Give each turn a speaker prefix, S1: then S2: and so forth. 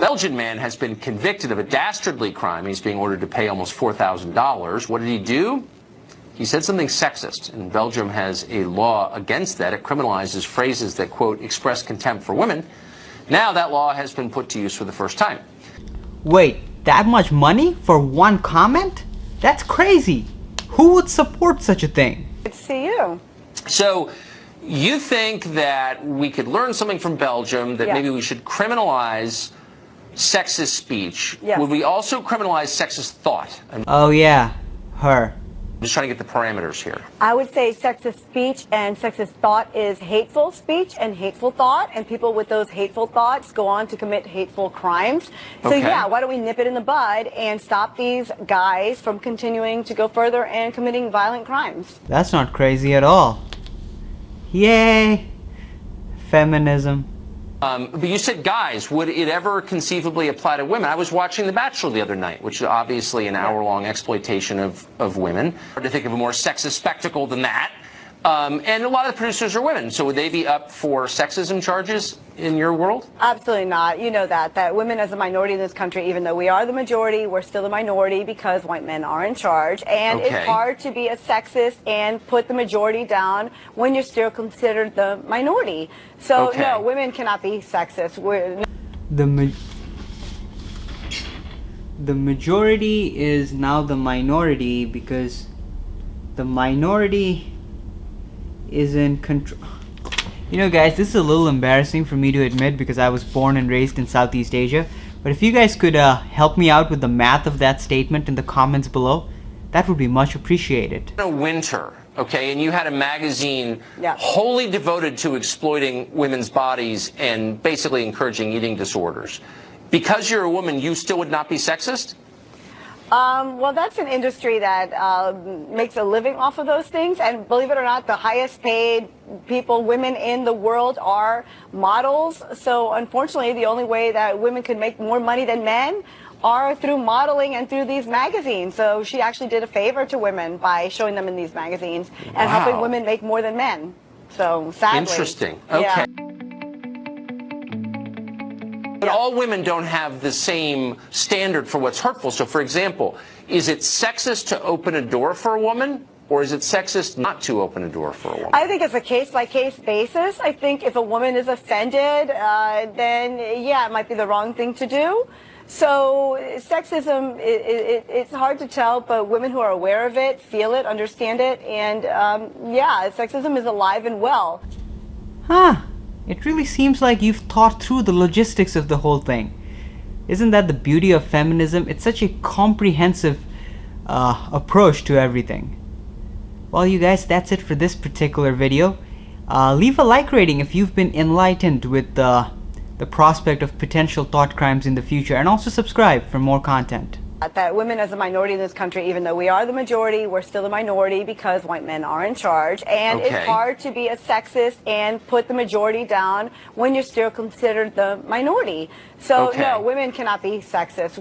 S1: Belgian man has been convicted of a dastardly crime. He's being ordered to pay almost $4,000. What did he do? He said something sexist, and Belgium has a law against that. It criminalizes phrases that, quote, express contempt for women. Now that law has been put to use for the first time.
S2: Wait, that much money for one comment? That's crazy. Who would support such a thing?
S3: Good to see you.
S1: So, you think that we could learn something from Belgium, that maybe we should criminalize sexist speech.
S3: Yes.
S1: Would we also criminalize sexist thought?
S2: Oh yeah, her.
S1: I'm just trying to get the parameters here.
S3: I would say sexist speech and sexist thought is hateful speech and hateful thought, and people with those hateful thoughts go on to commit hateful crimes. So yeah, why don't we nip it in the bud and stop these guys from continuing to go further and committing violent crimes?
S2: That's not crazy at all. Yay! Feminism.
S1: But you said guys. Would it ever conceivably apply to women? I was watching The Bachelor the other night, which is obviously an hour-long exploitation of women. Hard to think of a more sexist spectacle than that. And a lot of the producers are women. So would they be up for sexism charges in your world?
S3: Absolutely not. You know that women as a minority in this country, even though we are the majority, we're still the minority because white men are in charge. And it's hard to be a sexist and put the majority down when you're still considered the minority. So no, women cannot be sexist.
S2: The majority is now the minority because the minority is in control. You know guys, this is a little embarrassing for me to admit because I was born and raised in Southeast Asia, but if you guys could help me out with the math of that statement in the comments below, that would be much appreciated.
S1: In a winter, okay, and you had a magazine wholly devoted to exploiting women's bodies and basically encouraging eating disorders. Because you're a woman, you still would not be sexist?
S3: Well, that's an industry that makes a living off of those things, and believe it or not, the highest paid women in the world are models. So unfortunately, the only way that women could make more money than men are through modeling and through these magazines. So she actually did a favor to women by showing them in these magazines and helping women make more than men. So sadly.
S1: Interesting. Okay. But all women don't have the same standard for what's hurtful. So, for example, is it sexist to open a door for a woman, or is it sexist not to open a door for a woman?
S3: I think it's a case-by-case basis. I think if a woman is offended, then, yeah, it might be the wrong thing to do. So sexism, it's hard to tell, but women who are aware of it, feel it, understand it, and, yeah, sexism is alive and well.
S2: Huh. It really seems like you've thought through the logistics of the whole thing. Isn't that the beauty of feminism? It's such a comprehensive approach to everything. Well, you guys, that's it for this particular video. Leave a like rating if you've been enlightened with the prospect of potential thought crimes in the future, and also subscribe for more content.
S3: That women as a minority in this country, even though we are the majority, we're still the minority because white men are in charge. And it's hard to be a sexist and put the majority down when you're still considered the minority. So no, women cannot be sexist.